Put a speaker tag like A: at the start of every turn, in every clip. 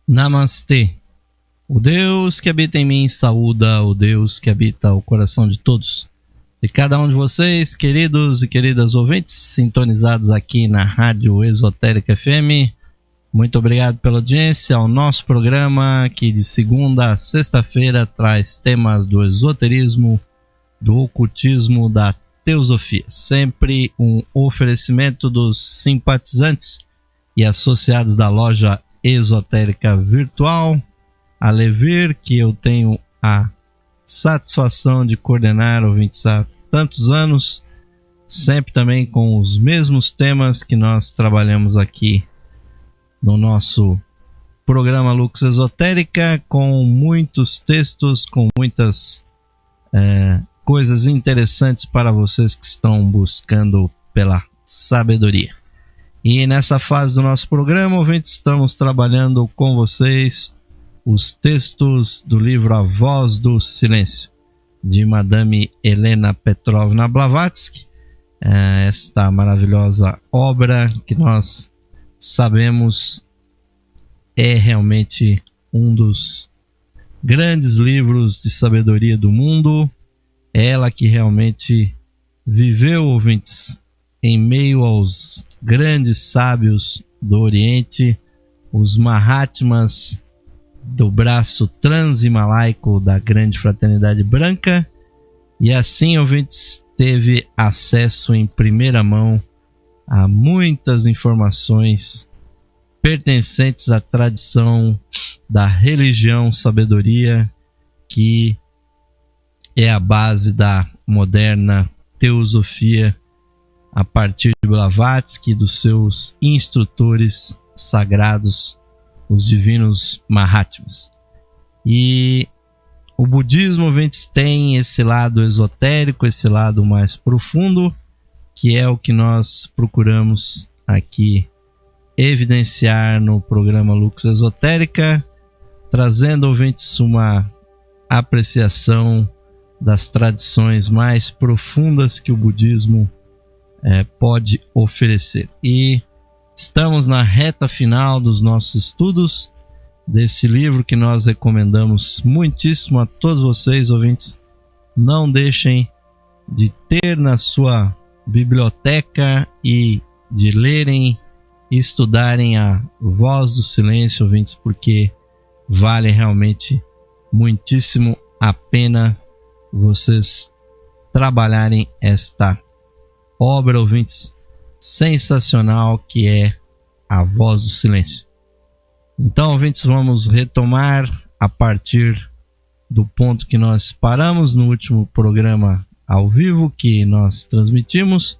A: Namastê. O Deus que habita em mim saúda o Deus que habita o coração de todos. E cada um de vocês, queridos e queridas ouvintes, sintonizados aqui na Rádio Esotérica FM, muito obrigado pela audiência ao nosso programa que de segunda a sexta-feira traz temas do esoterismo, do ocultismo, da teosofia. Sempre um oferecimento dos simpatizantes e associados da loja esotérica virtual, a Levir, que eu tenho a satisfação de coordenar ouvintes há tantos anos, sempre também com os mesmos temas que nós trabalhamos aqui no nosso programa Lux Esotérica, com muitos textos, com muitas coisas interessantes para vocês que estão buscando pela sabedoria. E nessa fase do nosso programa, ouvintes, estamos trabalhando com vocês os textos do livro A Voz do Silêncio, de Madame Helena Petrovna Blavatsky, esta maravilhosa obra que nós sabemos é realmente um dos grandes livros de sabedoria do mundo. Ela que realmente viveu, ouvintes, em meio aos grandes sábios do Oriente, os Mahatmas do braço transimalaico da Grande Fraternidade Branca, e assim, ouvintes, teve acesso em primeira mão a muitas informações pertencentes à tradição da religião sabedoria, que é a base da moderna teosofia, a partir de Blavatsky e dos seus instrutores sagrados, os divinos Mahatmas. E o budismo, ouvintes, tem esse lado esotérico, esse lado mais profundo, que é o que nós procuramos aqui evidenciar no programa Lux Esotérica, trazendo, ouvintes, uma apreciação das tradições mais profundas que o budismo pode oferecer. E estamos na reta final dos nossos estudos desse livro que nós recomendamos muitíssimo a todos vocês, ouvintes. Não deixem de ter na sua biblioteca e de lerem e estudarem A Voz do Silêncio, ouvintes, porque vale realmente muitíssimo a pena vocês trabalharem esta obra, ouvintes, sensacional, que é A Voz do Silêncio. Então, ouvintes, vamos retomar a partir do ponto que nós paramos no último programa ao vivo que nós transmitimos,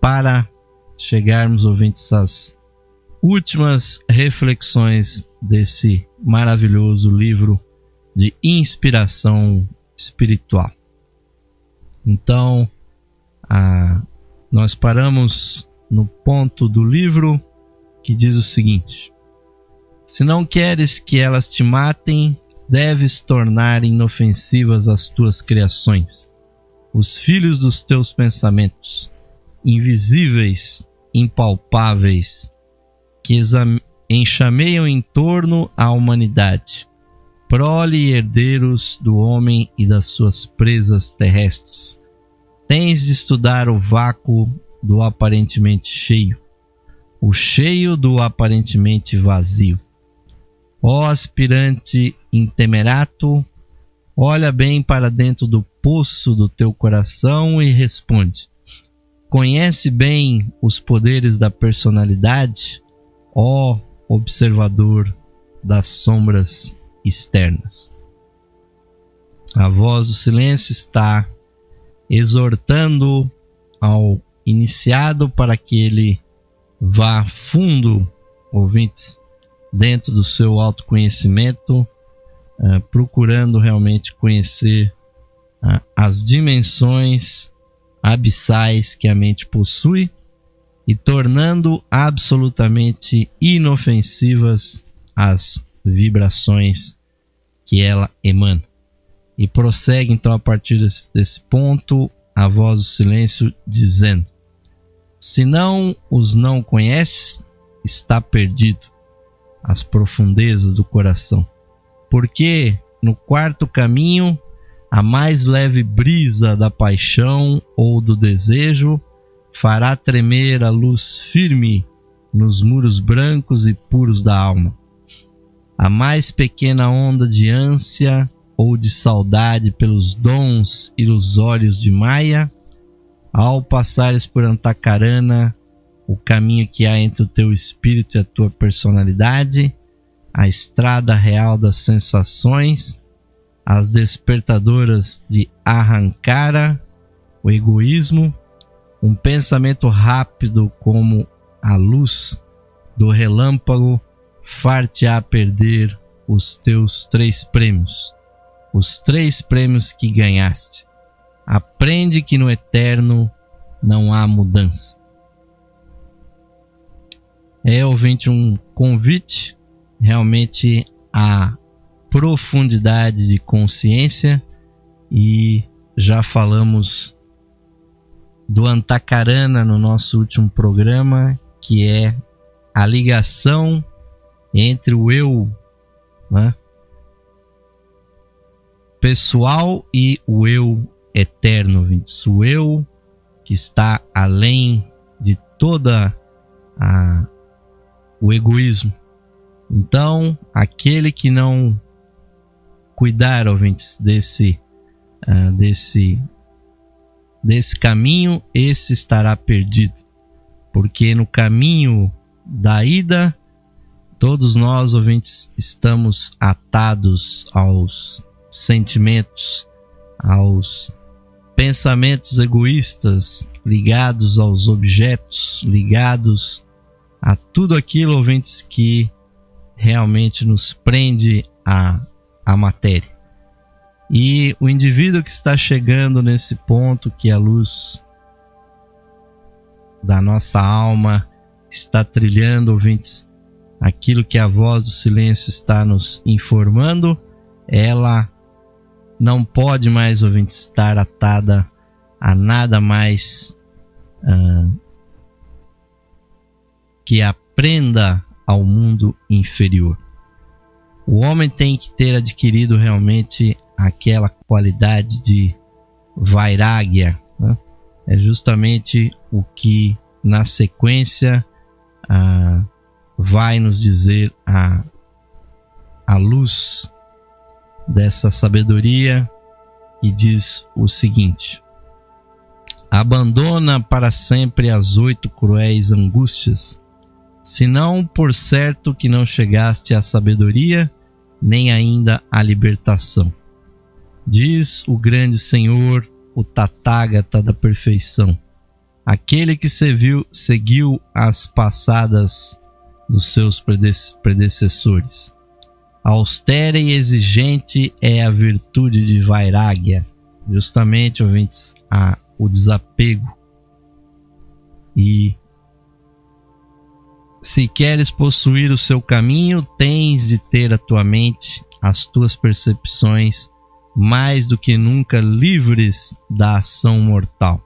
A: para chegarmos, ouvintes, às últimas reflexões desse maravilhoso livro de inspiração espiritual. Então, nós paramos no ponto do livro que diz o seguinte: se não queres que elas te matem, deves tornar inofensivas as tuas criações, os filhos dos teus pensamentos, invisíveis, impalpáveis, que enxameiam em torno à humanidade, prole e herdeiros do homem e das suas presas terrestres. Tens de estudar o vácuo do aparentemente cheio, o cheio do aparentemente vazio. Ó aspirante intemerato, olha bem para dentro do poço do teu coração e responde: conhece bem os poderes da personalidade, ó observador das sombras externas. A Voz do Silêncio está exortando ao iniciado para que ele vá fundo, ouvintes, dentro do seu autoconhecimento, procurando realmente conhecer as dimensões abissais que a mente possui e tornando absolutamente inofensivas as vibrações que ela emana. E prossegue então a partir desse ponto a Voz do Silêncio dizendo: se não os não conhece, está perdido. as profundezas do coração. Porque no quarto caminho, a mais leve brisa da paixão ou do desejo fará tremer a luz firme nos muros brancos e puros da alma. A mais pequena onda de ânsia ou de saudade pelos dons ilusórios de Maia, ao passares por Antacarana, o caminho que há entre o teu espírito e a tua personalidade, a estrada real das sensações, as despertadoras de Ahankara, o egoísmo, um pensamento rápido como a luz do relâmpago far-te-á perder os teus 3 prêmios, os 3 prêmios que ganhaste. Aprende que no eterno não há mudança. É, ouvinte, um convite realmente à profundidade de consciência, e já falamos do Antacarana no nosso último programa, que é a ligação entre o eu, né, pessoal e o eu eterno, ouvintes. O eu que está além de toda o egoísmo. Então, aquele que não cuidar, ouvintes, desse caminho, esse estará perdido. Porque no caminho da ida, todos nós, ouvintes, estamos atados aos sentimentos, aos pensamentos egoístas, ligados aos objetos, ligados a tudo aquilo, ouvintes, que realmente nos prende à matéria. E o indivíduo que está chegando nesse ponto, que a luz da nossa alma está trilhando, ouvintes, aquilo que a voz do silêncio está nos informando, ela não pode mais, ouvintes, estar atada a nada mais que aprenda ao mundo inferior. O homem tem que ter adquirido realmente aquela qualidade de vairagya, né? É justamente o que na sequência vai nos dizer a luz dessa sabedoria, que diz o seguinte: abandona para sempre as 8 cruéis angústias, senão por certo que não chegaste à sabedoria, nem ainda à libertação. Diz o grande Senhor, o Tathagata da perfeição, aquele que seguiu as passadas dos seus predecessores. Austera e exigente é a virtude de Vairagya, justamente, ouvintes, o desapego. E se queres possuir o seu caminho, tens de ter a tua mente, as tuas percepções, mais do que nunca livres da ação mortal.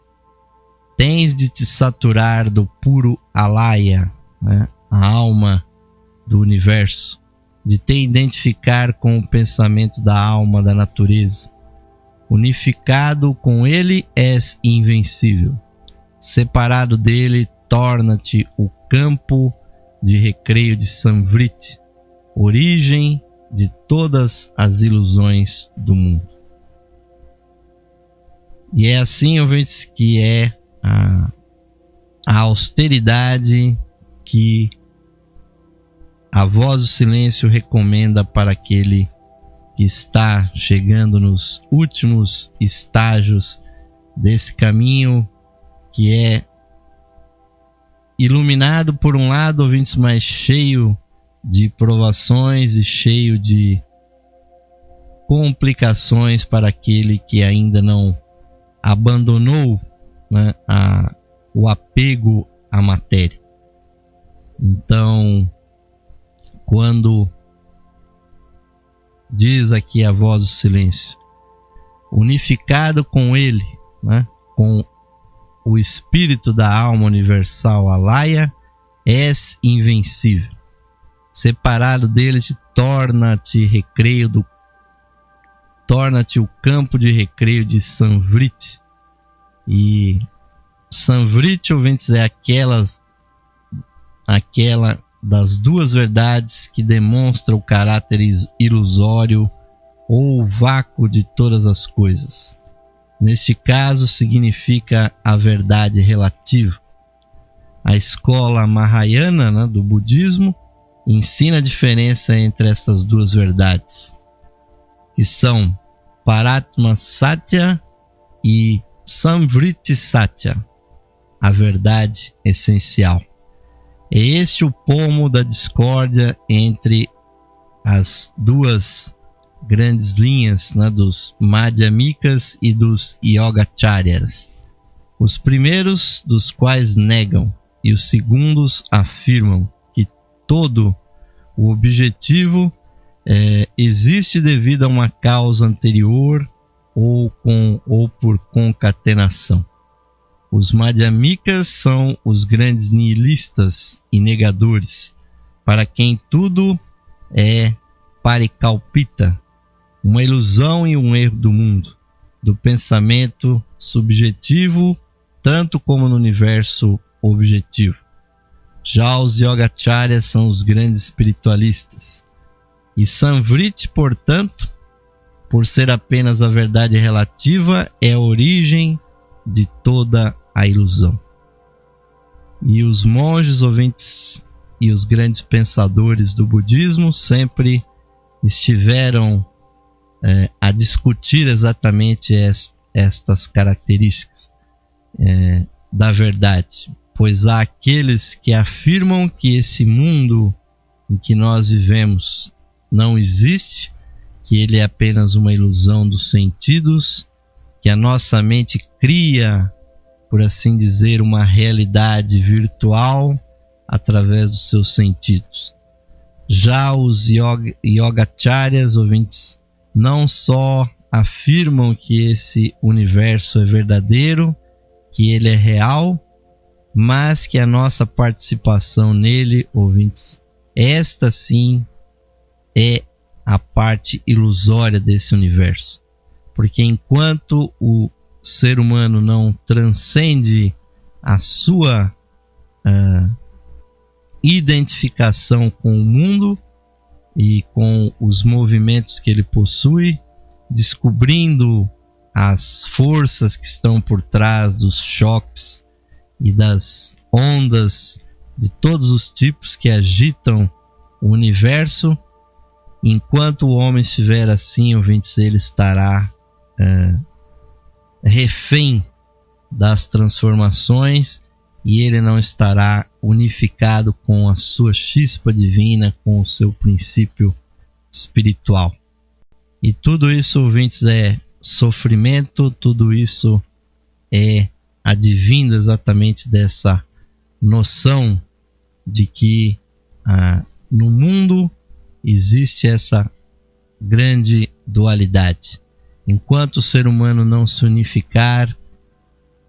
A: Tens de te saturar do puro alaya, né, a alma do universo, de te identificar com o pensamento da alma da natureza. Unificado com ele, és invencível. Separado dele, torna-te o campo de recreio de Samvriti, origem de todas as ilusões do mundo. E é assim, ouvintes, que é a austeridade que a voz do silêncio recomenda para aquele que está chegando nos últimos estágios desse caminho, que é iluminado por um lado, ouvintes, mas cheio de provações e cheio de complicações para aquele que ainda não abandonou, né, o apego à matéria. Então, quando diz aqui a voz do silêncio, unificado com ele, né, com o espírito da alma universal Alaya, és invencível. separado dele, torna-te o campo de recreio de Samvrit. E Samvrit, ouvintes, é aquela das duas verdades que demonstra o caráter ilusório ou o vácuo de todas as coisas. Neste caso, significa a verdade relativa. A escola Mahayana, do budismo, ensina a diferença entre essas duas verdades, que são Paratma Satya e Samvriti Satya, a verdade essencial. É este o pomo da discórdia entre as duas grandes linhas, dos Madhyamikas e dos Yogacharyas. Os primeiros dos quais negam e os segundos afirmam que todo o objetivo existe devido a uma causa anterior ou por concatenação. Os Madhyamikas são os grandes nihilistas e negadores, para quem tudo é parikalpita, uma ilusão e um erro do mundo, do pensamento subjetivo, tanto como no universo objetivo. Já os Yogacharyas são os grandes espiritualistas. E Samvriti, portanto, por ser apenas a verdade relativa, é a origem de toda a ilusão. E os monges, ouvintes, e os grandes pensadores do budismo sempre estiveram a discutir exatamente estas características da verdade, pois há aqueles que afirmam que esse mundo em que nós vivemos não existe, que ele é apenas uma ilusão dos sentidos, que a nossa mente cria, por assim dizer, uma realidade virtual através dos seus sentidos. Já os Yogacharyas, ouvintes, não só afirmam que esse universo é verdadeiro, que ele é real, mas que a nossa participação nele, ouvintes, esta sim é a parte ilusória desse universo. Porque enquanto o ser humano não transcende a sua identificação com o mundo e com os movimentos que ele possui, descobrindo as forças que estão por trás dos choques e das ondas de todos os tipos que agitam o universo, enquanto o homem estiver assim, ouvintes, ele estará refém das transformações e ele não estará unificado com a sua chispa divina, com o seu princípio espiritual. E tudo isso, ouvintes, é sofrimento, tudo isso é advindo exatamente dessa noção de que no mundo existe essa grande dualidade. Enquanto o ser humano não se unificar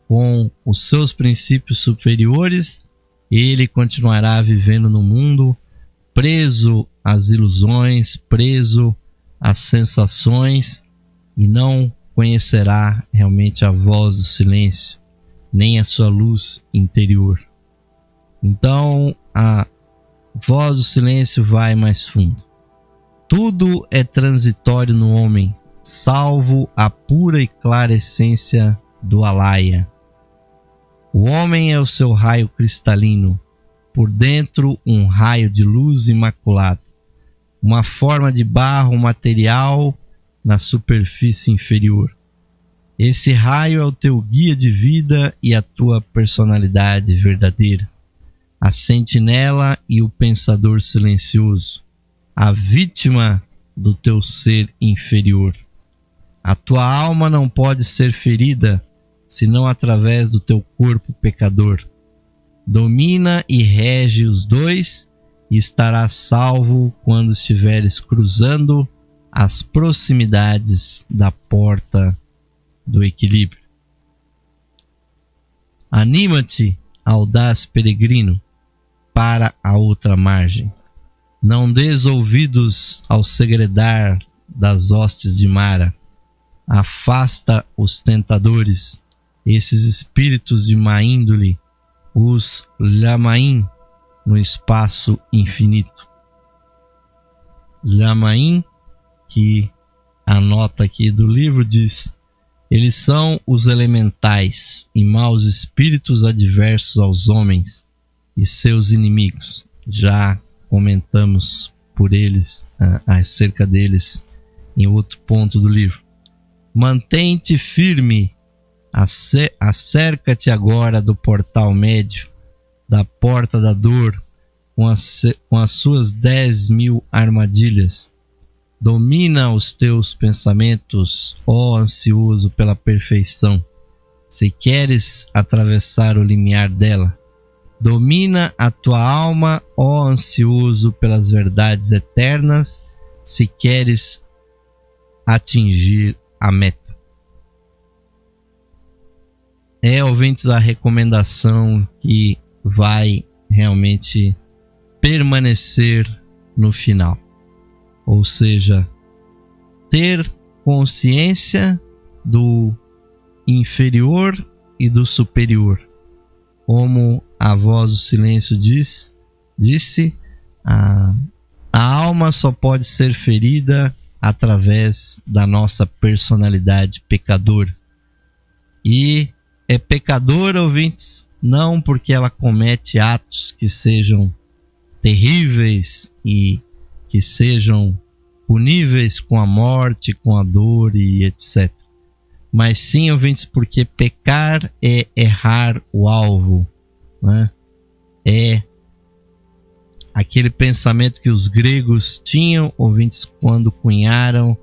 A: com os seus princípios superiores, ele continuará vivendo no mundo preso às ilusões, preso às sensações e não conhecerá realmente a voz do silêncio, nem a sua luz interior. Então, a voz do silêncio vai mais fundo. Tudo é transitório no homem, salvo a pura e clara essência do Alaya. O homem é o seu raio cristalino, por dentro um raio de luz imaculado, uma forma de barro material na superfície inferior. Esse raio é o teu guia de vida e a tua personalidade verdadeira, a sentinela e o pensador silencioso, a vítima do teu ser inferior. A tua alma não pode ser ferida senão através do teu corpo pecador. Domina e rege os dois e estarás salvo quando estiveres cruzando as proximidades da porta do equilíbrio. Anima-te, audaz peregrino, para a outra margem. Não dês ouvidos ao segredar das hostes de Mara. Afasta os tentadores, esses espíritos de má índole, os Lamaim, no espaço infinito. Lamaim, que a nota aqui do livro diz: eles são os elementais e maus espíritos adversos aos homens e seus inimigos. Já comentamos por eles, acerca deles, em outro ponto do livro. Mantém-te firme, acerca-te agora do portal médio, da porta da dor, com as suas 10.000 armadilhas. Domina os teus pensamentos, ó ansioso pela perfeição, se queres atravessar o limiar dela. Domina a tua alma, ó ansioso pelas verdades eternas, se queres atingir a meta. É, ouvintes, a recomendação que vai realmente permanecer no final. Ou seja, ter consciência do inferior e do superior. Como a voz do silêncio disse, a alma só pode ser ferida através da nossa personalidade pecadora. E é pecadora, ouvintes, não porque ela comete atos que sejam terríveis e que sejam puníveis com a morte, com a dor e etc. Mas sim, ouvintes, porque pecar é errar o alvo, né? É aquele pensamento que os gregos tinham, ouvintes, quando cunharam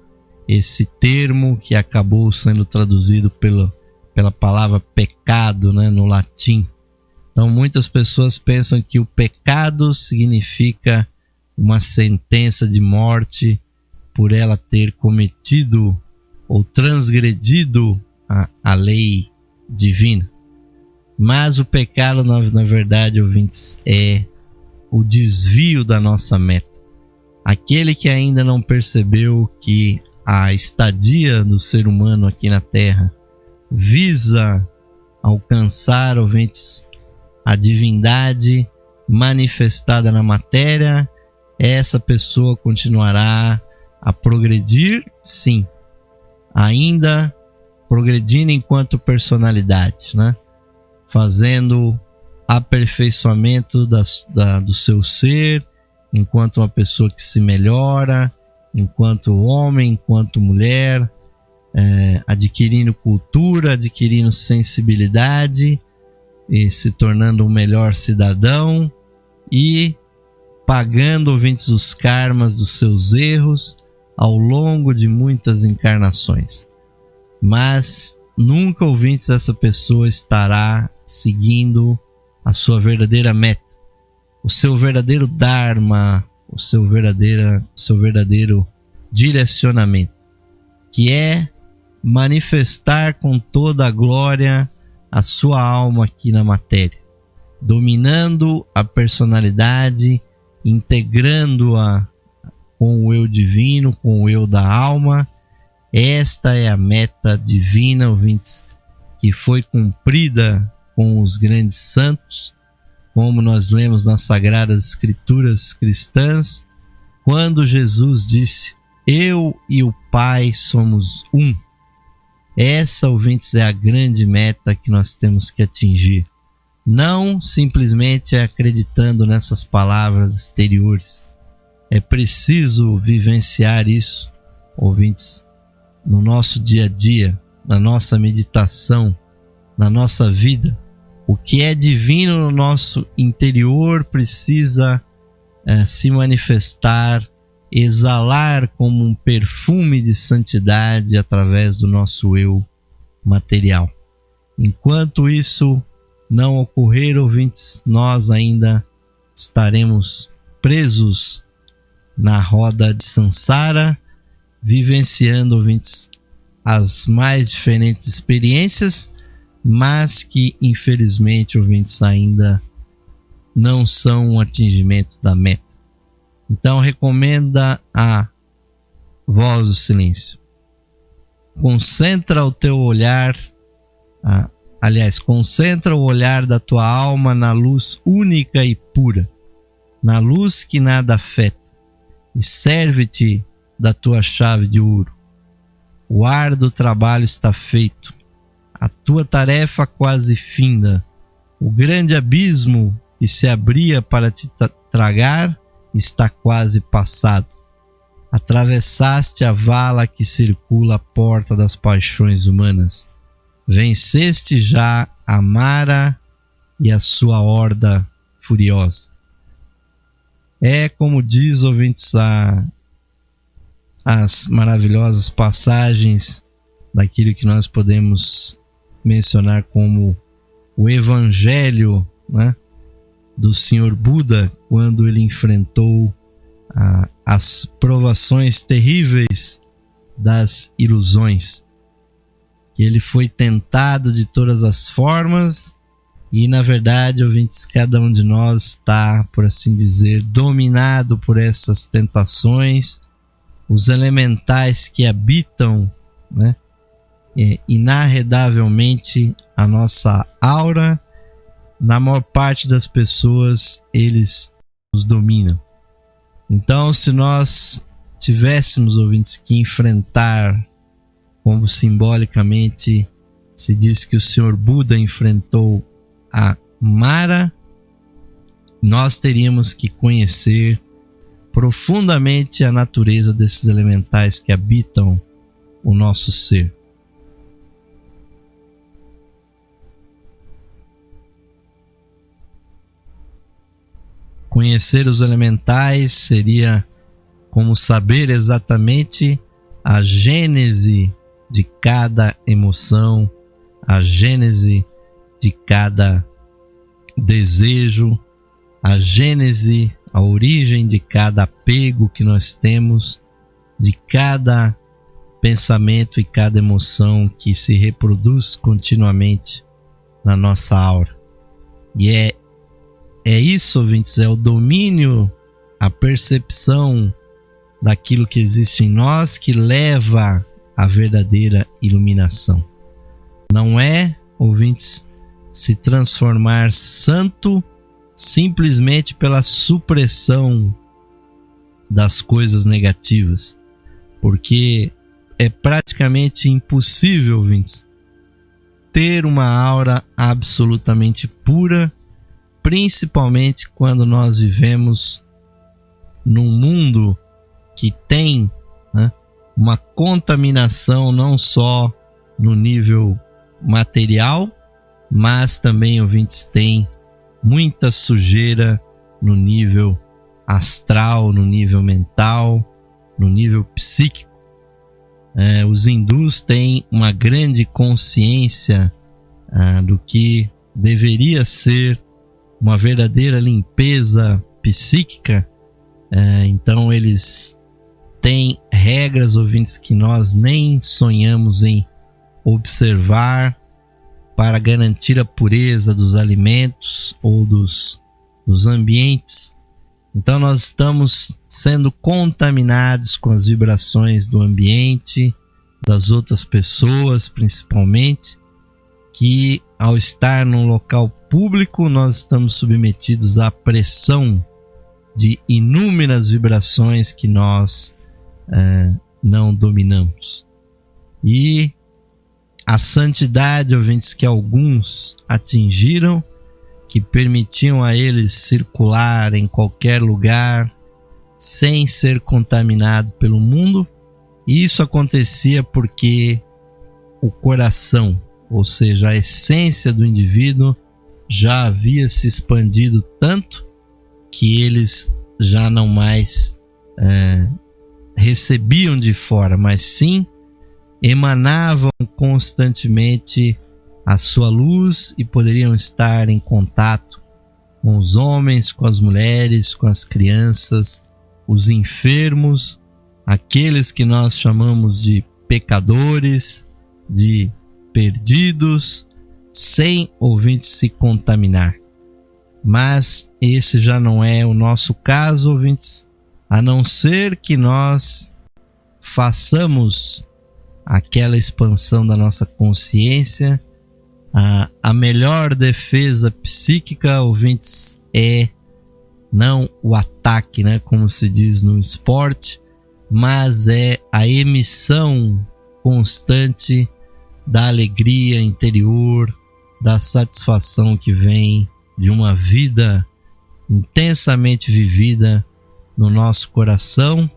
A: esse termo que acabou sendo traduzido pela palavra pecado, né, no latim. Então muitas pessoas pensam que o pecado significa uma sentença de morte por ela ter cometido ou transgredido a lei divina. Mas o pecado, na verdade, ouvintes, é o desvio da nossa meta. Aquele que ainda não percebeu que a estadia do ser humano aqui na Terra visa alcançar, ouvintes, a divindade manifestada na matéria, essa pessoa continuará a progredir, sim, ainda progredindo enquanto personalidade, né? Fazendo aperfeiçoamento do seu ser, enquanto uma pessoa que se melhora, enquanto homem, enquanto mulher, adquirindo cultura, adquirindo sensibilidade, e se tornando um melhor cidadão e pagando, ouvintes, os karmas dos seus erros ao longo de muitas encarnações. Mas nunca, ouvintes, essa pessoa estará seguindo a sua verdadeira meta, o seu verdadeiro dharma, o seu verdadeiro direcionamento, que é manifestar com toda a glória a sua alma aqui na matéria, dominando a personalidade, integrando-a com o eu divino, com o eu da alma. Esta é a meta divina, ouvintes, que foi cumprida com os grandes santos, como nós lemos nas Sagradas Escrituras cristãs, quando Jesus disse: eu e o Pai somos um. Essa, ouvintes, é a grande meta que nós temos que atingir. Não simplesmente acreditando nessas palavras exteriores. É preciso vivenciar isso, ouvintes, no nosso dia a dia, na nossa meditação, na nossa vida. O que é divino no nosso interior precisa se manifestar, exalar como um perfume de santidade através do nosso eu material. Enquanto isso não ocorrer, ouvintes, nós ainda estaremos presos na roda de Sansara, vivenciando, ouvintes, as mais diferentes experiências, mas que infelizmente, ouvintes, ainda não são um atingimento da meta. Então recomenda a voz do silêncio. Concentra o teu olhar, concentra o olhar da tua alma na luz única e pura, na luz que nada afeta, e serve-te da tua chave de ouro. O árduo trabalho está feito, a tua tarefa quase finda, o grande abismo que se abria para te tragar está quase passado. Atravessaste a vala que circula a porta das paixões humanas. Venceste já a Mara e a sua horda furiosa. É como diz, ouvintes, as maravilhosas passagens daquilo que nós podemos mencionar como o Evangelho, né, do Senhor Buda, quando ele enfrentou as provações terríveis das ilusões. Ele foi tentado de todas as formas e, na verdade, ouvintes, cada um de nós está, por assim dizer, dominado por essas tentações. Os elementais que habitam, né, inarredavelmente a nossa aura, na maior parte das pessoas, eles nos dominam. Então, se nós tivéssemos, ouvintes, que enfrentar, como simbolicamente se diz que o Senhor Buda enfrentou a Mara, nós teríamos que conhecer profundamente a natureza desses elementais que habitam o nosso ser. Conhecer os elementais seria como saber exatamente a gênese de cada emoção, a gênese de cada desejo, a gênese, a origem de cada apego que nós temos, de cada pensamento e cada emoção que se reproduz continuamente na nossa aura. E é isso, ouvintes, é o domínio, a percepção daquilo que existe em nós que leva à verdadeira iluminação. Não é, ouvintes, se transformar santo simplesmente pela supressão das coisas negativas, porque é praticamente impossível, ouvintes, ter uma aura absolutamente pura, principalmente quando nós vivemos num mundo que tem, né, uma contaminação não só no nível material, mas também, ouvintes, tem muita sujeira no nível astral, no nível mental, no nível psíquico. Os hindus têm uma grande consciência do que deveria ser uma verdadeira limpeza psíquica. Então eles têm regras, ouvintes, que nós nem sonhamos em observar para garantir a pureza dos alimentos ou dos ambientes. Então nós estamos sendo contaminados com as vibrações do ambiente, das outras pessoas principalmente, que ao estar num local público nós estamos submetidos à pressão de inúmeras vibrações que nós não dominamos. E a santidade, ouvintes, que alguns atingiram, que permitiam a eles circular em qualquer lugar sem ser contaminado pelo mundo, isso acontecia porque o coração, ou seja, a essência do indivíduo, já havia se expandido tanto que eles já não mais recebiam de fora, mas sim emanavam constantemente a sua luz e poderiam estar em contato com os homens, com as mulheres, com as crianças, os enfermos, aqueles que nós chamamos de pecadores, de perdidos, sem, ouvintes, se contaminar. Mas esse já não é o nosso caso, ouvintes. a não ser que nós façamos aquela expansão da nossa consciência. A melhor defesa psíquica, ouvintes, é não o ataque, né, como se diz no esporte, mas é a emissão constante da alegria interior, da satisfação que vem de uma vida intensamente vivida no nosso coração,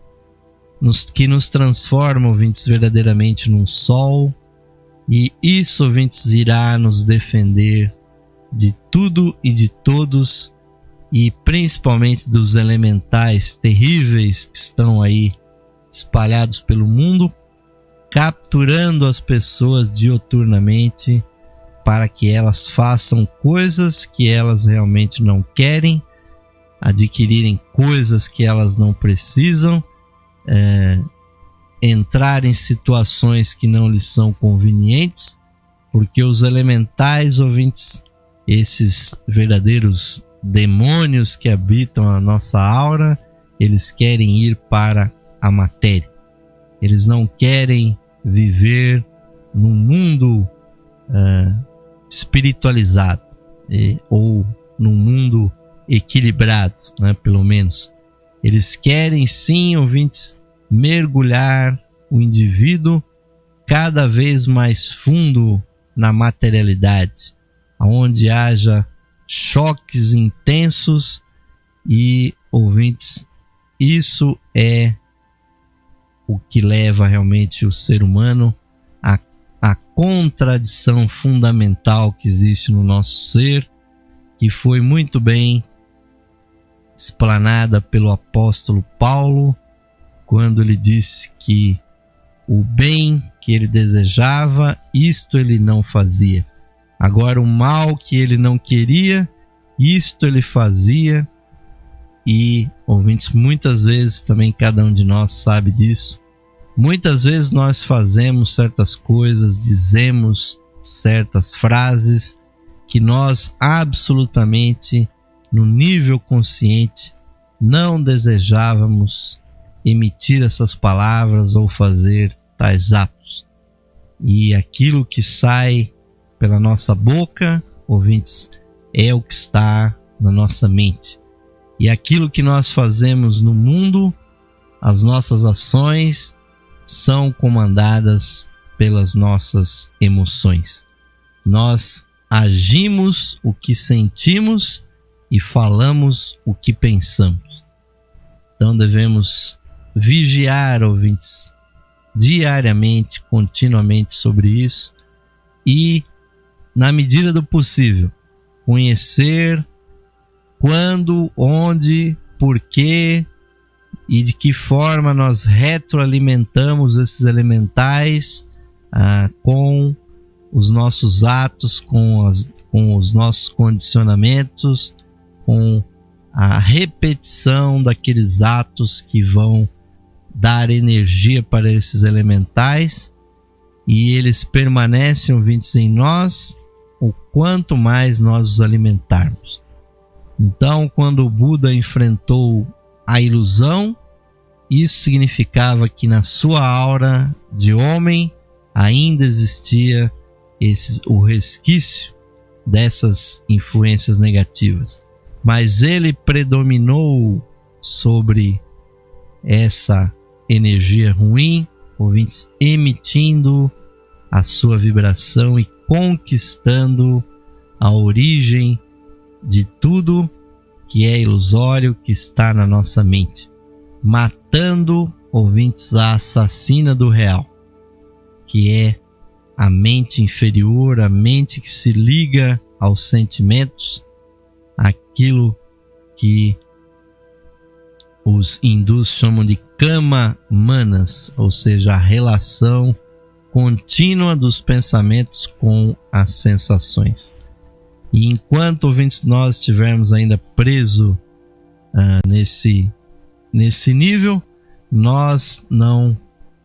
A: que nos transforma, ouvintes, verdadeiramente num sol. E isso, ouvintes, irá nos defender de tudo e de todos, e principalmente dos elementais terríveis que estão aí espalhados pelo mundo, capturando as pessoas dioturnamente para que elas façam coisas que elas realmente não querem, adquirirem coisas que elas não precisam, entrar em situações que não lhes são convenientes, porque os elementais, ouvintes, esses verdadeiros demônios que habitam a nossa aura, eles querem ir para a matéria. Eles não querem viver num mundo espiritualizado, ou num mundo equilibrado, né, pelo menos. Eles querem sim, ouvintes, mergulhar o indivíduo cada vez mais fundo na materialidade, onde haja choques intensos. E, ouvintes, isso é o que leva realmente o ser humano à contradição fundamental que existe no nosso ser, que foi muito bem explanada pelo apóstolo Paulo, quando ele disse que o bem que ele desejava, isto ele não fazia. Agora o mal que ele não queria, isto ele fazia. E, ouvintes, muitas vezes, também cada um de nós sabe disso, muitas vezes nós fazemos certas coisas, dizemos certas frases que nós absolutamente, no nível consciente, não desejávamos emitir essas palavras ou fazer tais atos. E aquilo que sai pela nossa boca, ouvintes, é o que está na nossa mente. E aquilo que nós fazemos no mundo, as nossas ações, são comandadas pelas nossas emoções. Nós agimos o que sentimos e falamos o que pensamos. Então devemos vigiar, ouvintes, diariamente, continuamente sobre isso, e, na medida do possível, conhecer quando, onde, porquê e de que forma nós retroalimentamos esses elementais com os nossos atos, com os nossos condicionamentos, com a repetição daqueles atos que vão dar energia para esses elementais, e eles permanecem, ouvintes, em nós o quanto mais nós os alimentarmos. Então, quando o Buda enfrentou a ilusão, isso significava que na sua aura de homem ainda existia o resquício dessas influências negativas. Mas ele predominou sobre essa energia ruim, ouvintes, emitindo a sua vibração e conquistando a origem de tudo que é ilusório, que está na nossa mente, matando, ouvintes, a assassina do real, que é a mente inferior, a mente que se liga aos sentimentos, aquilo que os hindus chamam de kama manas, ou seja, a relação contínua dos pensamentos com as sensações. E enquanto, ouvintes, nós estivermos ainda presos nesse nível, nós não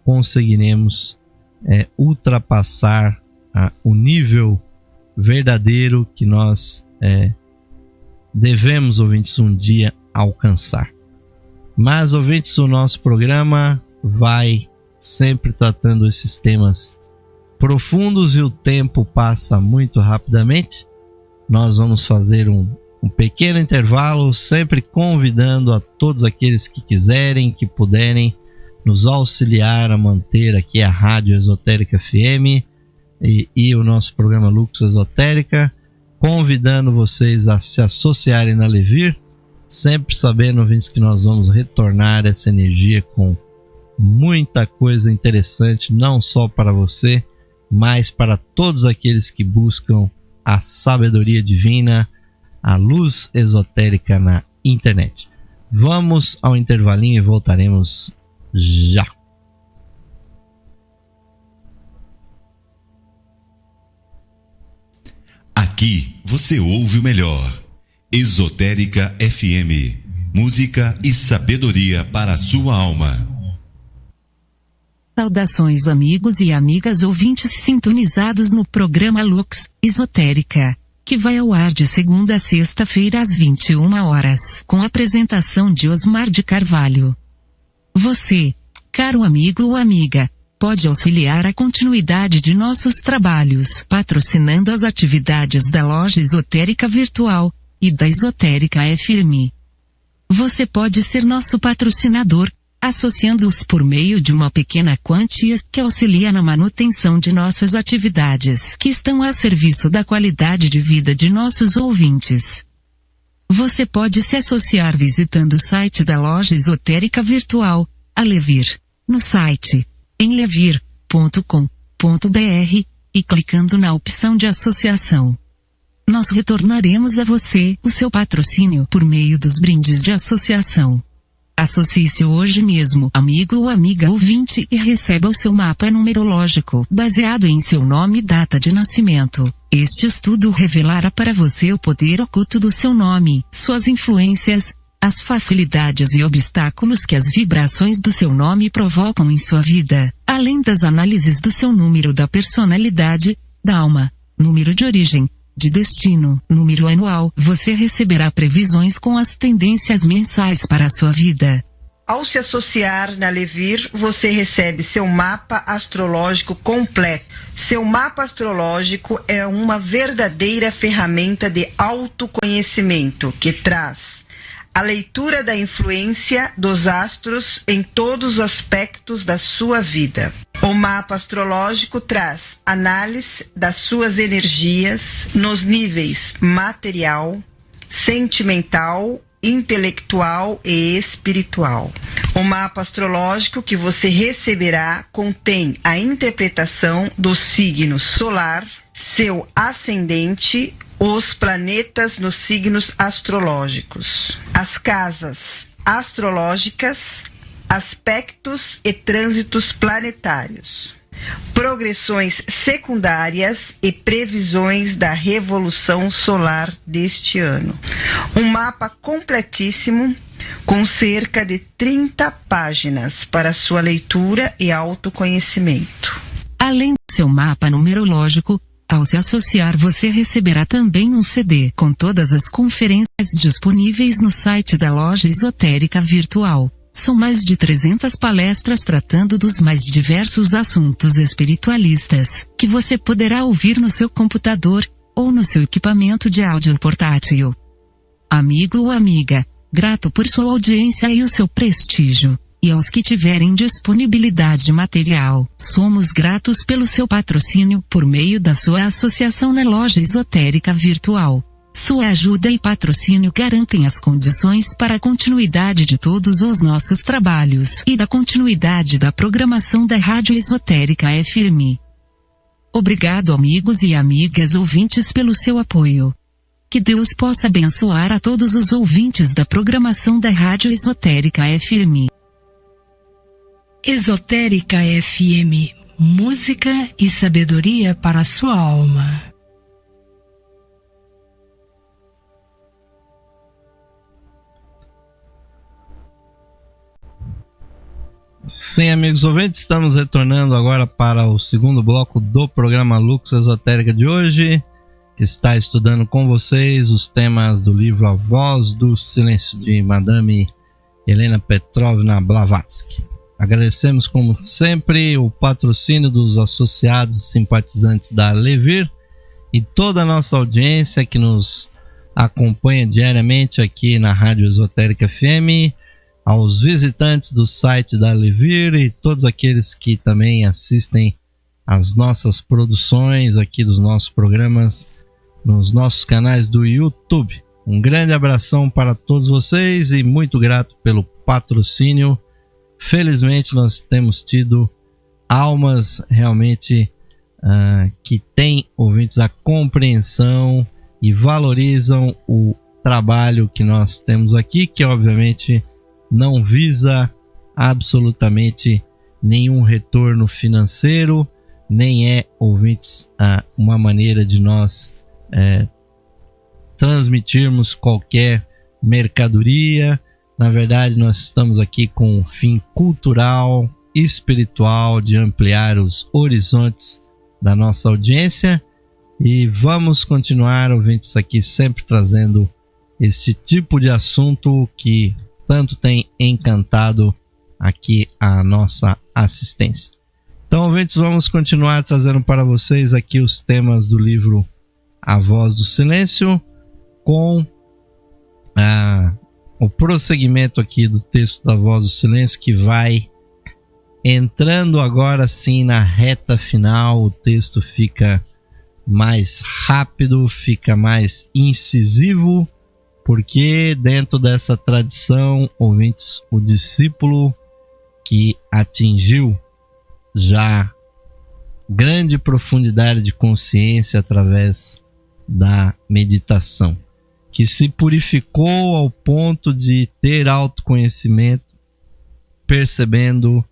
A: conseguiremos ultrapassar o nível verdadeiro que nós devemos, ouvintes, um dia alcançar. Mas, ouvintes, o nosso programa vai sempre tratando esses temas profundos e o tempo passa muito rapidamente. Nós vamos fazer um pequeno intervalo, sempre convidando a todos aqueles que quiserem, que puderem, nos auxiliar a manter aqui a Rádio Esotérica FM e o nosso programa Lux Esotérica, convidando vocês a se associarem na Levir, sempre sabendo, ouvintes, que nós vamos retornar essa energia com muita coisa interessante, não só para você, mas para todos aqueles que buscam a sabedoria divina, a luz esotérica na internet. Vamos ao intervalinho e voltaremos já.
B: Aqui você ouve o melhor. Esotérica FM. Música e sabedoria para a sua alma.
C: Saudações, amigos e amigas ouvintes sintonizados no programa Lux Esotérica, que vai ao ar de segunda a sexta-feira às 21 horas, com a apresentação de Osmar de Carvalho. Você, caro amigo ou amiga, pode auxiliar a continuidade de nossos trabalhos patrocinando as atividades da Loja Esotérica Virtual e da Esotérica FM. Você pode ser nosso patrocinador, associando-os por meio de uma pequena quantia que auxilia na manutenção de nossas atividades, que estão a serviço da qualidade de vida de nossos ouvintes. Você pode se associar visitando o site da Loja Esotérica Virtual, a Levir, no site em levir.com.br e clicando na opção de associação. Nós retornaremos a você o seu patrocínio por meio dos brindes de associação. Associe-se hoje mesmo, amigo ou amiga ouvinte, e receba o seu mapa numerológico, baseado em seu nome e data de nascimento. Este estudo revelará para você o poder oculto do seu nome, suas influências, as facilidades e obstáculos que as vibrações do seu nome provocam em sua vida, além das análises do seu número da personalidade, da alma, número de origem, de destino, número anual. Você receberá previsões com as tendências mensais para a sua vida.
D: Ao se associar na Levir, você recebe seu mapa astrológico completo. Seu mapa astrológico é uma verdadeira ferramenta de autoconhecimento que traz a leitura da influência dos astros em todos os aspectos da sua vida. O mapa astrológico traz análise das suas energias nos níveis material, sentimental, intelectual e espiritual. O mapa astrológico que você receberá contém a interpretação do signo solar, seu ascendente, os planetas nos signos astrológicos, as casas astrológicas, aspectos e trânsitos planetários, progressões secundárias e previsões da revolução solar deste ano. Um mapa completíssimo com cerca de 30 páginas para sua leitura e autoconhecimento.
C: Além do seu mapa numerológico, ao se associar você receberá também um CD com todas as conferências disponíveis no site da Loja Esotérica Virtual. São mais de 300 palestras tratando dos mais diversos assuntos espiritualistas, que você poderá ouvir no seu computador, ou no seu equipamento de áudio portátil. Amigo ou amiga, grato por sua audiência e o seu prestígio. E aos que tiverem disponibilidade material, somos gratos pelo seu patrocínio por meio da sua associação na Loja Esotérica Virtual. Sua ajuda e patrocínio garantem as condições para a continuidade de todos os nossos trabalhos e da continuidade da programação da Rádio Esotérica FM. Obrigado, amigos e amigas ouvintes, pelo seu apoio. Que Deus possa abençoar a todos os ouvintes da programação da Rádio Esotérica FM.
E: Esotérica FM, música e sabedoria para a sua alma.
A: Sim, amigos ouvintes, estamos retornando agora para o segundo bloco do programa Lux Esotérica de hoje, que está estudando com vocês os temas do livro A Voz do Silêncio, de Madame Helena Petrovna Blavatsky. Agradecemos, como sempre, o patrocínio dos associados e simpatizantes da Levir e toda a nossa audiência que nos acompanha diariamente aqui na Rádio Esotérica FM, aos visitantes do site da Levir e todos aqueles que também assistem às nossas produções aqui dos nossos programas nos nossos canais do YouTube. Um grande abração para todos vocês e muito grato pelo patrocínio. Felizmente nós temos tido almas realmente que têm, ouvintes, a compreensão e valorizam o trabalho que nós temos aqui, que obviamente não visa absolutamente nenhum retorno financeiro, nem é, ouvintes, uma maneira de nós transmitirmos qualquer mercadoria. Na verdade, nós estamos aqui com um fim cultural, espiritual, de ampliar os horizontes da nossa audiência, e vamos continuar, ouvintes, aqui sempre trazendo este tipo de assunto que tanto tem encantado aqui a nossa assistência. Então, ouvintes, vamos continuar trazendo para vocês aqui os temas do livro A Voz do Silêncio, com o prosseguimento aqui do texto da Voz do Silêncio, que vai entrando agora sim na reta final. O texto fica mais rápido, fica mais incisivo, porque dentro dessa tradição, ouvintes, o discípulo que atingiu já grande profundidade de consciência através da meditação, que se purificou ao ponto de ter autoconhecimento, percebendo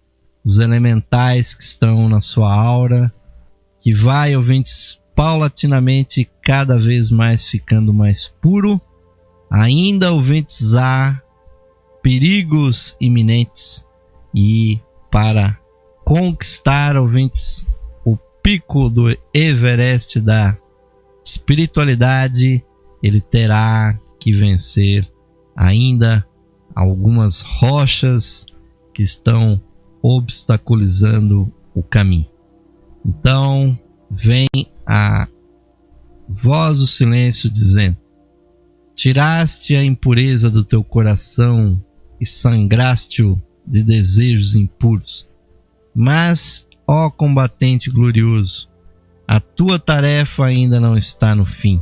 A: os elementais que estão na sua aura, que vai, ouvintes, paulatinamente cada vez mais ficando mais puro. Ainda, ouvintes, há perigos iminentes, e para conquistar, ouvintes, o pico do Everest da espiritualidade, ele terá que vencer ainda algumas rochas que estão obstaculizando o caminho. Então, vem a Voz do Silêncio dizendo: tiraste a impureza do teu coração e sangraste-o de desejos impuros. Mas, ó combatente glorioso, a tua tarefa ainda não está no fim.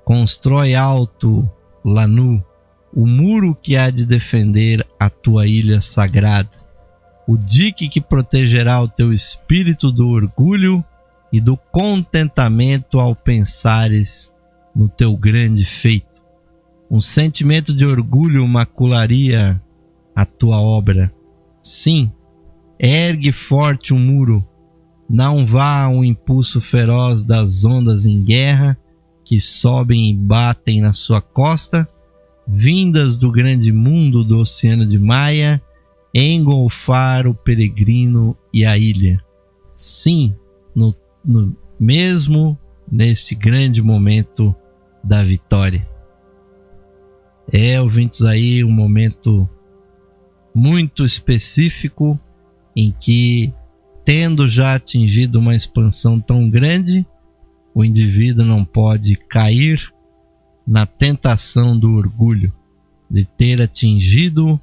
A: Constrói alto, Lanu, o muro que há de defender a tua ilha sagrada, o dique que protegerá o teu espírito do orgulho e do contentamento ao pensares no teu grande feito. Um sentimento de orgulho macularia a tua obra. Sim, ergue forte um muro, não vá um impulso feroz das ondas em guerra que sobem e batem na sua costa, vindas do grande mundo do oceano de Maia, engolfar o peregrino e a ilha. Sim, mesmo neste grande momento da vitória. Ouvintes, aí um momento muito específico em que, tendo já atingido uma expansão tão grande, o indivíduo não pode cair na tentação do orgulho, de ter atingido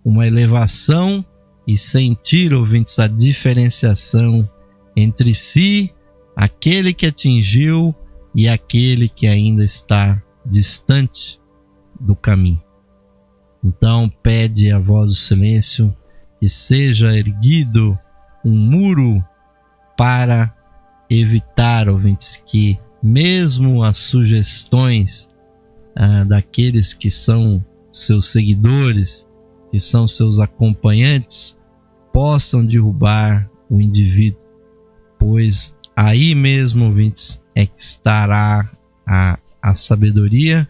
A: uma elevação e sentir, ouvintes, a diferenciação entre si, aquele que atingiu e aquele que ainda está distante do caminho. Então, pede a Voz do Silêncio que seja erguido um muro para evitar, ouvintes, que mesmo as sugestões daqueles que são seus seguidores, que são seus acompanhantes, possam derrubar o indivíduo, pois aí mesmo, ouvintes, é que estará a sabedoria,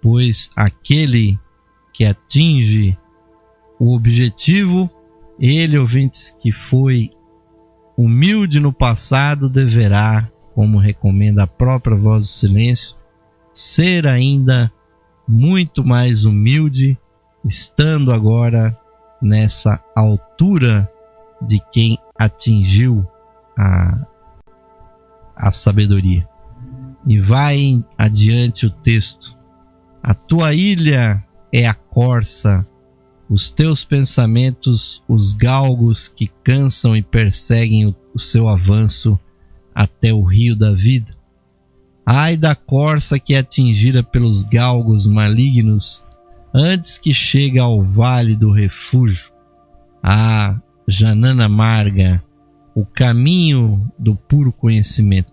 A: pois aquele que atinge o objetivo, ele, ouvintes, que foi humilde no passado, deverá, como recomenda a própria Voz do Silêncio, ser ainda muito mais humilde estando agora nessa altura de quem atingiu a sabedoria. E vai adiante o texto: a tua ilha é a corça, os teus pensamentos os galgos que cansam e perseguem o seu avanço até o rio da vida. Ai da corça que é atingida pelos galgos malignos antes que chegue ao vale do refúgio. Ah, Janana amarga, o caminho do puro conhecimento.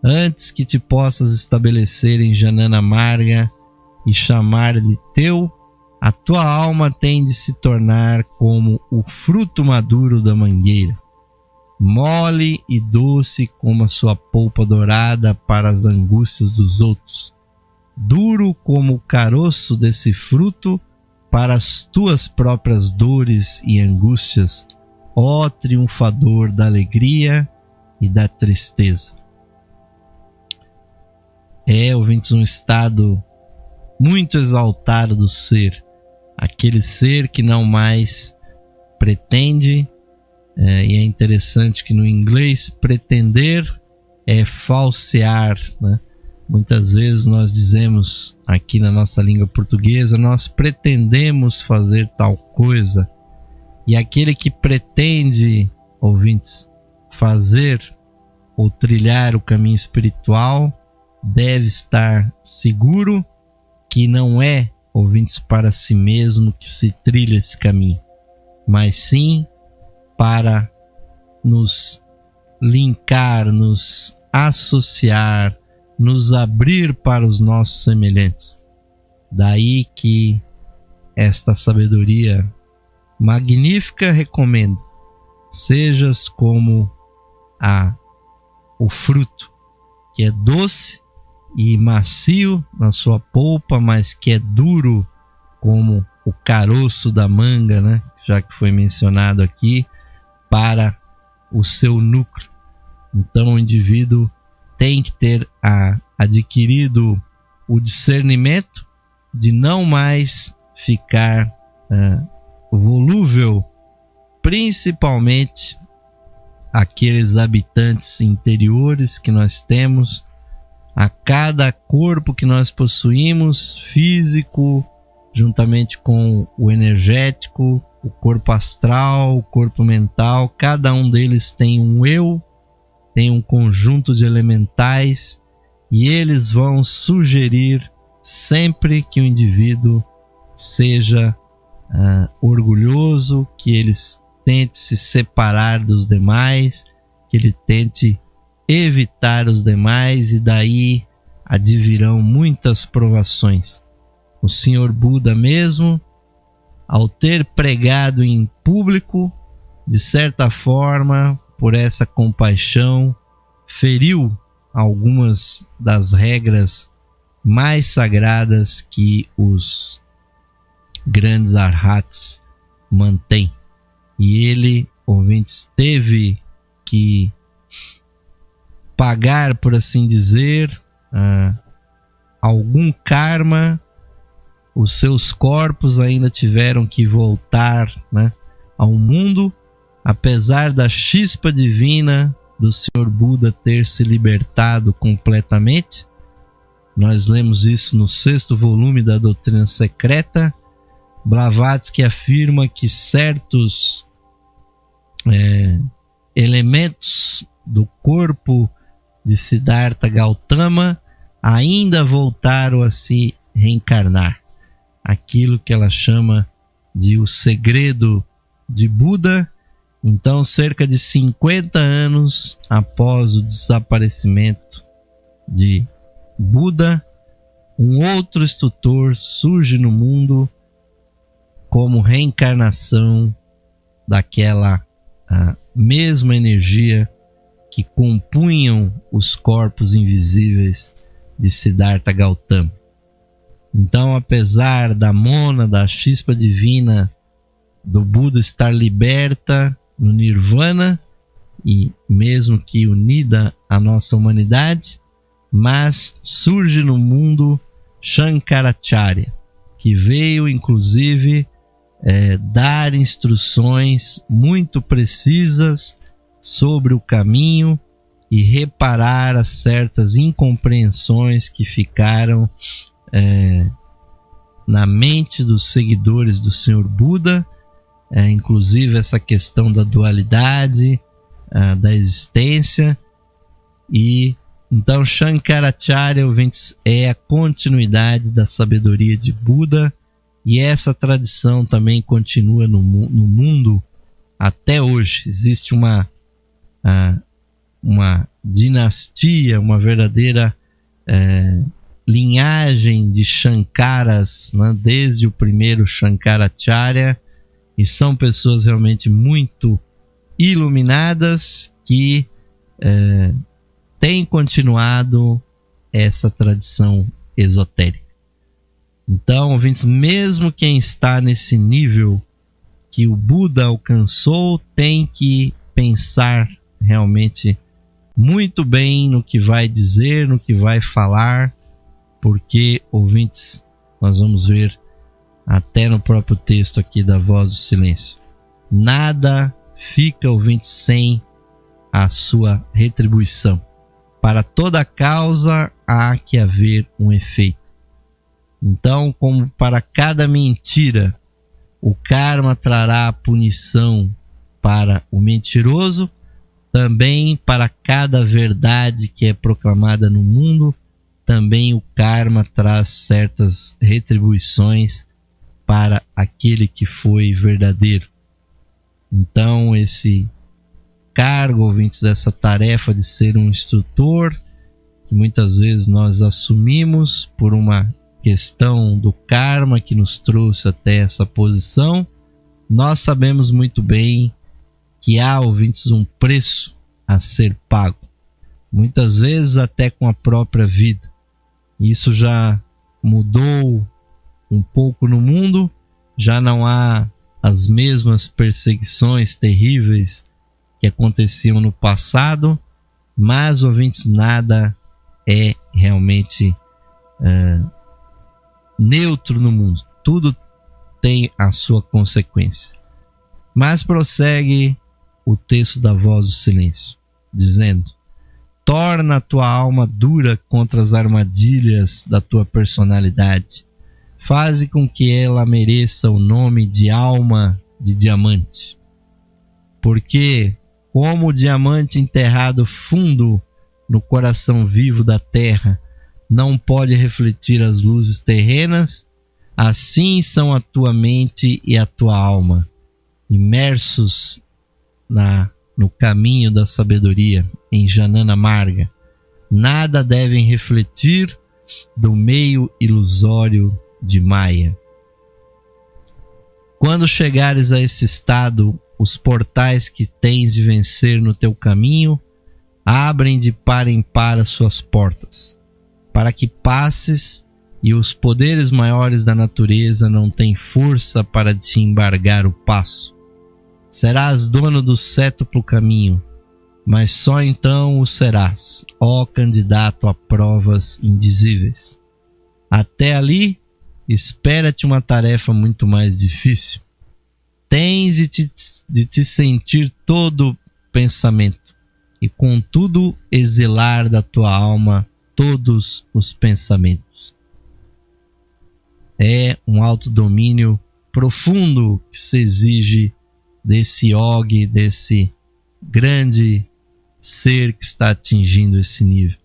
A: Antes que te possas estabelecer em Janana amarga e chamar-lhe teu, a tua alma tem de se tornar como o fruto maduro da mangueira, mole e doce como a sua polpa dourada para as angústias dos outros, duro como o caroço desse fruto para as tuas próprias dores e angústias, ó triunfador da alegria e da tristeza. Ouvintes, um estado muito exaltado do ser, aquele ser que não mais pretende, e é interessante que no inglês pretender é falsear, né? Muitas vezes nós dizemos aqui na nossa língua portuguesa, nós pretendemos fazer tal coisa, e aquele que pretende, ouvintes, fazer ou trilhar o caminho espiritual deve estar seguro que não é, ouvintes, para si mesmo que se trilha esse caminho, mas sim para nos linkar, nos associar, nos abrir para os nossos semelhantes. Daí que esta sabedoria magnífica recomenda: sejas como o fruto, que é doce e macio na sua polpa, mas que é duro como o caroço da manga, né? Já que foi mencionado aqui, para o seu núcleo. Então o indivíduo tem que ter adquirido o discernimento de não mais ficar volúvel, principalmente aqueles habitantes interiores que nós temos, a cada corpo que nós possuímos, físico, juntamente com o energético, o corpo astral, o corpo mental, cada um deles tem um eu, tem um conjunto de elementais, e eles vão sugerir sempre que o indivíduo seja orgulhoso, que ele tente se separar dos demais, que ele tente evitar os demais, e daí advirão muitas provações. O Senhor Buda mesmo, ao ter pregado em público, de certa forma, por essa compaixão, feriu algumas das regras mais sagradas que os grandes arhats mantêm. E ele, ouvintes, teve que pagar, por assim dizer, algum karma. Os seus corpos ainda tiveram que voltar, né, ao mundo, apesar da chispa divina do Senhor Buda ter se libertado completamente. Nós lemos isso no 6º volume da Doutrina Secreta. Blavatsky afirma que certos elementos do corpo de Siddhartha Gautama ainda voltaram a se reencarnar. Aquilo que ela chama de o segredo de Buda. Então, cerca de 50 anos após o desaparecimento de Buda, um outro instrutor surge no mundo como reencarnação daquela mesma energia que compunham os corpos invisíveis de Siddhartha Gautama. Então, apesar da mônada, da chispa divina do Buda estar liberta no Nirvana, e mesmo que unida à nossa humanidade, mas surge no mundo Shankaracharya, que veio inclusive dar instruções muito precisas sobre o caminho e reparar as certas incompreensões que ficaram na mente dos seguidores do Senhor Buda, inclusive essa questão da dualidade, da existência. E então Shankaracharya, ouvintes, é a continuidade da sabedoria de Buda, e essa tradição também continua no mundo até hoje. Existe uma dinastia, uma verdadeira linhagem de Shankaras, né, desde o primeiro Shankaracharya, e são pessoas realmente muito iluminadas que têm continuado essa tradição esotérica. Então, ouvintes, mesmo quem está nesse nível que o Buda alcançou, tem que pensar realmente muito bem no que vai dizer, no que vai falar, porque, ouvintes, nós vamos ver até no próprio texto aqui da Voz do Silêncio, nada fica, ouvintes, sem a sua retribuição. Para toda causa há que haver um efeito. Então, como para cada mentira o karma trará a punição para o mentiroso, também para cada verdade que é proclamada no mundo, também o karma traz certas retribuições para aquele que foi verdadeiro. Então, esse cargo, ouvintes, essa tarefa de ser um instrutor, que muitas vezes nós assumimos por uma questão do karma que nos trouxe até essa posição, nós sabemos muito bem que há, ouvintes, um preço a ser pago, muitas vezes até com a própria vida. Isso já mudou um pouco no mundo, já não há as mesmas perseguições terríveis que aconteciam no passado, mas, ouvintes, nada é realmente neutro no mundo, tudo tem a sua consequência. Mas prossegue o texto da Voz do Silêncio, dizendo: torna a tua alma dura contra as armadilhas da tua personalidade, faze com que ela mereça o nome de alma de diamante, porque como o diamante enterrado fundo no coração vivo da terra não pode refletir as luzes terrenas, assim são a tua mente e a tua alma, imersos no caminho da sabedoria, em Janana Marga. Nada devem refletir do meio ilusório de Maya. Quando chegares a esse estado, os portais que tens de vencer no teu caminho abrem de par em par as suas portas, para que passes, e os poderes maiores da natureza não têm força para te embargar o passo. Serás dono do cétuplo caminho, mas só então o serás, ó candidato a provas indizíveis. Até ali, espera-te uma tarefa muito mais difícil. Tens de te sentir todo pensamento, e contudo exilar da tua alma todos os pensamentos. É um autodomínio profundo que se exige desse yogi, desse grande ser que está atingindo esse nível.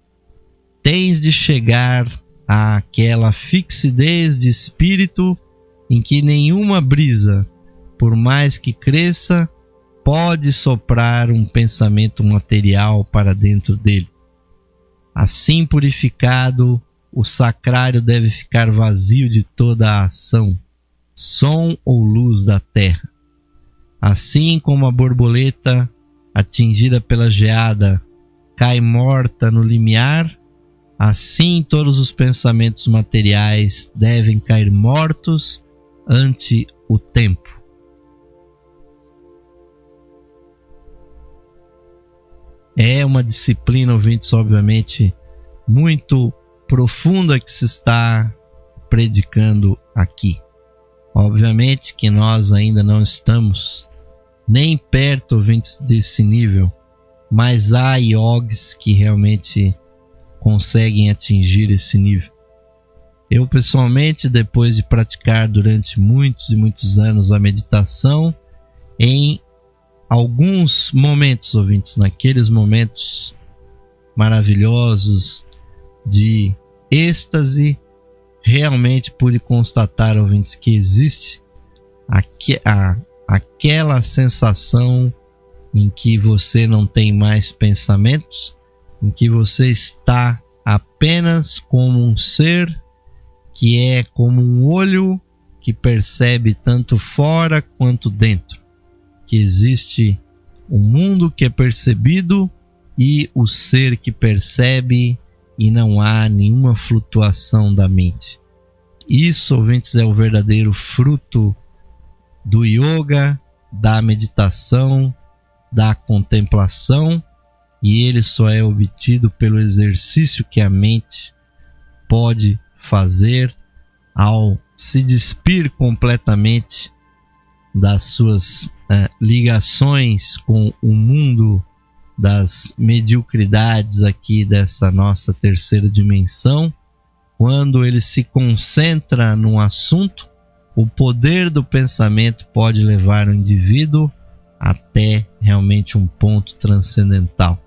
A: Tens de chegar àquela fixidez de espírito em que nenhuma brisa, por mais que cresça, pode soprar um pensamento material para dentro dele. Assim purificado, o sacrário deve ficar vazio de toda a ação, som ou luz da terra. Assim como a borboleta, atingida pela geada, cai morta no limiar, assim todos os pensamentos materiais devem cair mortos ante o tempo. É uma disciplina, ouvintes, obviamente, muito profunda que se está predicando aqui. Obviamente que nós ainda não estamos nem perto, ouvintes, desse nível, mas há yogis que realmente conseguem atingir esse nível. Eu pessoalmente, depois de praticar durante muitos e muitos anos a meditação, em alguns momentos, ouvintes, naqueles momentos maravilhosos de êxtase, realmente pude constatar, ouvintes, que existe aquela sensação em que você não tem mais pensamentos, em que você está apenas como um ser que é como um olho que percebe tanto fora quanto dentro, que existe o mundo que é percebido e o ser que percebe, e não há nenhuma flutuação da mente. Isso, ouvintes, é o verdadeiro fruto do yoga, da meditação, da contemplação, e ele só é obtido pelo exercício que a mente pode fazer ao se despir completamente das suas ligações com o mundo das mediocridades aqui dessa nossa terceira dimensão. Quando ele se concentra num assunto, o poder do pensamento pode levar o indivíduo até realmente um ponto transcendental.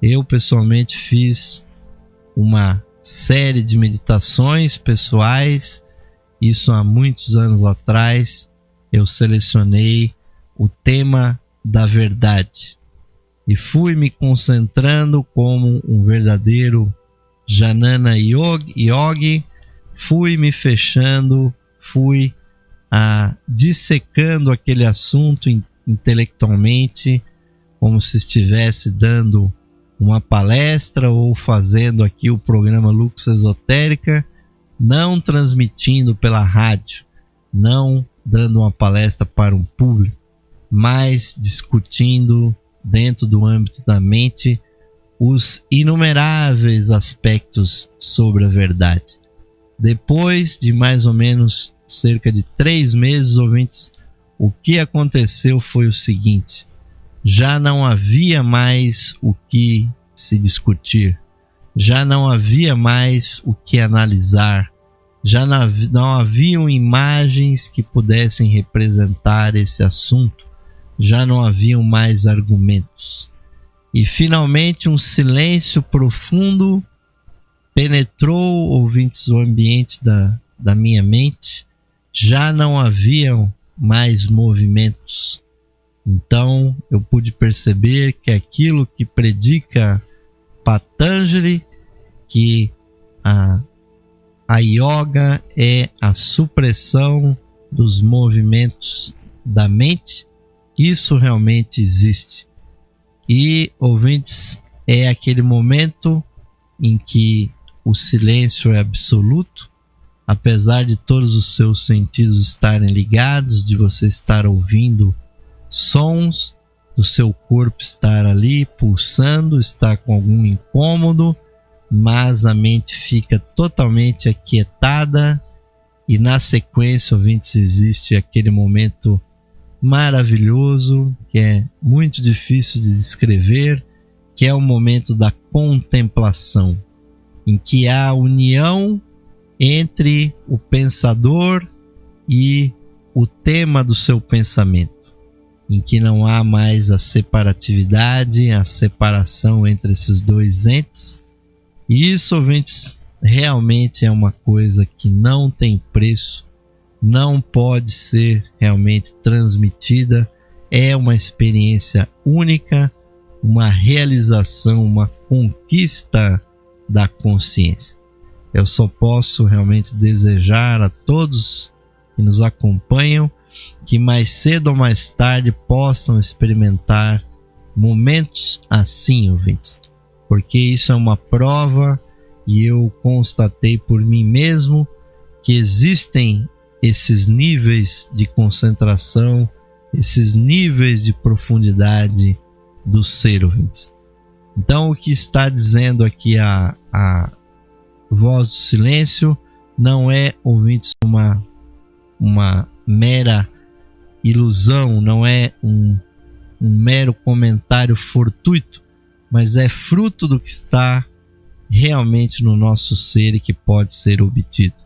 A: Eu pessoalmente fiz uma série de meditações pessoais, isso há muitos anos atrás. Eu selecionei o tema da verdade e fui me concentrando como um verdadeiro Jnana Yogi, fui me fechando, fui dissecando aquele assunto intelectualmente, como se estivesse dando uma palestra ou fazendo aqui o programa Lux Esotérica, não transmitindo pela rádio, não dando uma palestra para um público, mas discutindo dentro do âmbito da mente os inumeráveis aspectos sobre a verdade. Depois de mais ou menos cerca de 3 meses, ouvintes, o que aconteceu foi o seguinte: já não havia mais o que se discutir, já não havia mais o que analisar, já não haviam imagens que pudessem representar esse assunto, já não haviam mais argumentos. E finalmente um silêncio profundo penetrou, ouvintes, o ambiente da minha mente. Já não haviam mais movimentos. Então eu pude perceber que aquilo que predica Patanjali, que a yoga é a supressão dos movimentos da mente, isso realmente existe. E, ouvintes, é aquele momento em que o silêncio é absoluto, apesar de todos os seus sentidos estarem ligados, de você estar ouvindo sons, do seu corpo estar ali pulsando, estar com algum incômodo, mas a mente fica totalmente aquietada e na sequência, ouvintes, existe aquele momento maravilhoso, que é muito difícil de descrever, que é o momento da contemplação, em que há união entre o pensador e o tema do seu pensamento, em que não há mais a separatividade, a separação entre esses dois entes. E isso, ouvintes, realmente é uma coisa que não tem preço, não pode ser realmente transmitida, é uma experiência única, uma realização, uma conquista da consciência. Eu só posso realmente desejar a todos que nos acompanham que mais cedo ou mais tarde possam experimentar momentos assim, ouvintes, porque isso é uma prova e eu constatei por mim mesmo que existem esses níveis de concentração, esses níveis de profundidade do ser, ouvintes. Então, o que está dizendo aqui a voz do silêncio não é, ouvintes, uma mera ilusão, não é um mero comentário fortuito, mas é fruto do que está realmente no nosso ser e que pode ser obtido.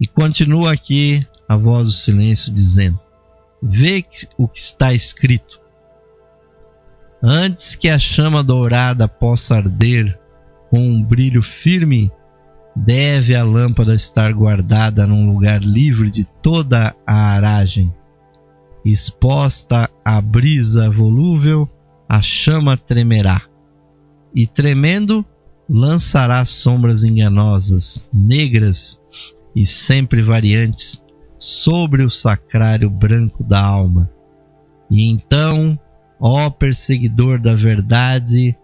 A: E continua aqui a voz do silêncio dizendo: vê o que está escrito. Antes que a chama dourada possa arder com um brilho firme, deve a lâmpada estar guardada num lugar livre de toda a aragem. Exposta à brisa volúvel, a chama tremerá, e tremendo, lançará sombras enganosas, negras e sempre variantes sobre o sacrário branco da alma. E então, ó perseguidor da verdade,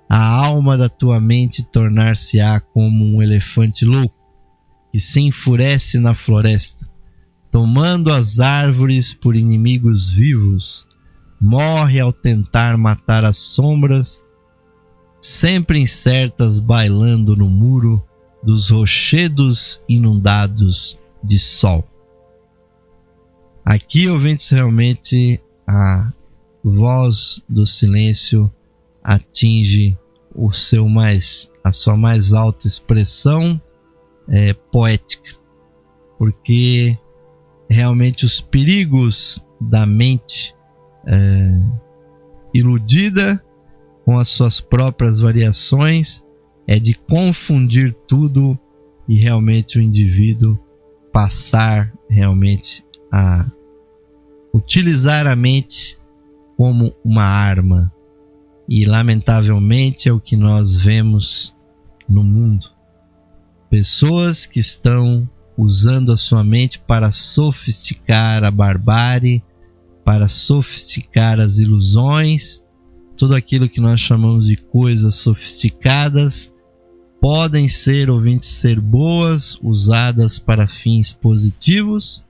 A: a alma da tua mente tornar-se-á como um elefante louco, que se enfurece na floresta, tomando as árvores por inimigos vivos, morre ao tentar matar as sombras, sempre incertas bailando no muro dos rochedos inundados de sol. Aqui, ouvintes, realmente a voz do silêncio atinge a sua mais alta expressão poética, porque realmente os perigos da mente iludida com as suas próprias variações é de confundir tudo e realmente o indivíduo passar realmente a utilizar a mente como uma arma. E lamentavelmente é o que nós vemos no mundo. Pessoas que estão usando a sua mente para sofisticar a barbárie, para sofisticar as ilusões, tudo aquilo que nós chamamos de coisas sofisticadas, podem ser, ouvintes, ser boas, usadas para fins positivos,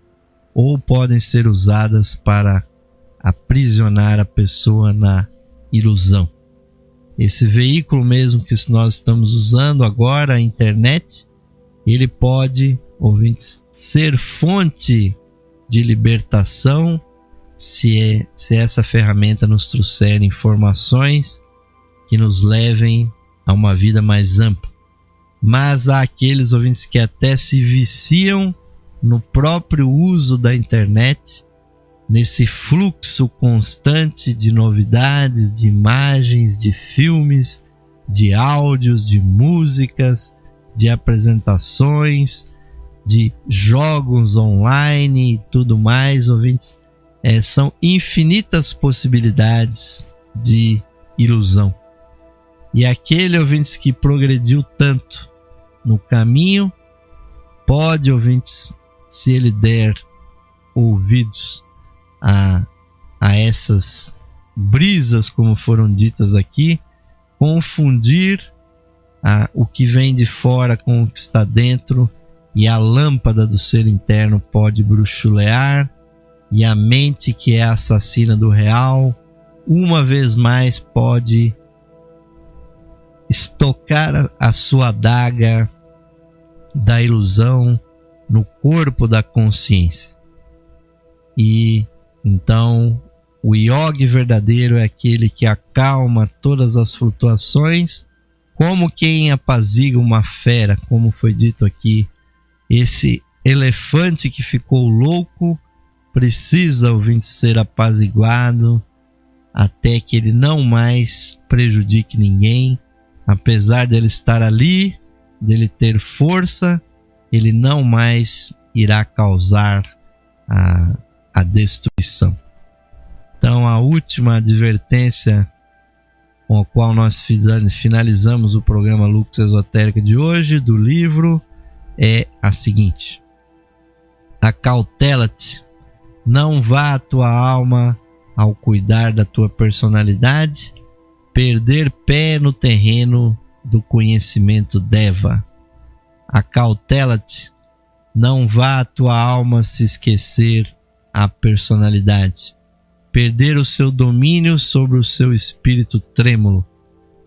A: ou podem ser usadas para aprisionar a pessoa na ilusão. Esse veículo mesmo que nós estamos usando agora, a internet, ele pode, ouvintes, ser fonte de libertação se essa ferramenta nos trouxer informações que nos levem a uma vida mais ampla. Mas há aqueles, ouvintes, que até se viciam no próprio uso da internet, nesse fluxo constante de novidades, de imagens, de filmes, de áudios, de músicas, de apresentações, de jogos online e tudo mais, ouvintes. São infinitas possibilidades de ilusão. E aquele, ouvintes, que progrediu tanto no caminho, pode, ouvintes, se ele der ouvidos a essas brisas, como foram ditas aqui, confundir o que vem de fora com o que está dentro, e a lâmpada do ser interno pode bruxulear, e a mente, que é a assassina do real, uma vez mais pode estocar a sua adaga da ilusão no corpo da consciência. E então o yogi verdadeiro é aquele que acalma todas as flutuações, como quem apazigua uma fera, como foi dito aqui. Esse elefante que ficou louco precisa, ouvinte, ser apaziguado até que ele não mais prejudique ninguém. Apesar dele estar ali, dele ter força, ele não mais irá causar a destruição. Então, a última advertência com a qual nós finalizamos o programa Lux Esotérica de hoje, do livro, é a seguinte: acautela-te, não vá a tua alma, ao cuidar da tua personalidade, perder pé no terreno do conhecimento Deva. Acautela-te, não vá a tua alma se esquecer a personalidade, perder o seu domínio sobre o seu espírito trêmulo,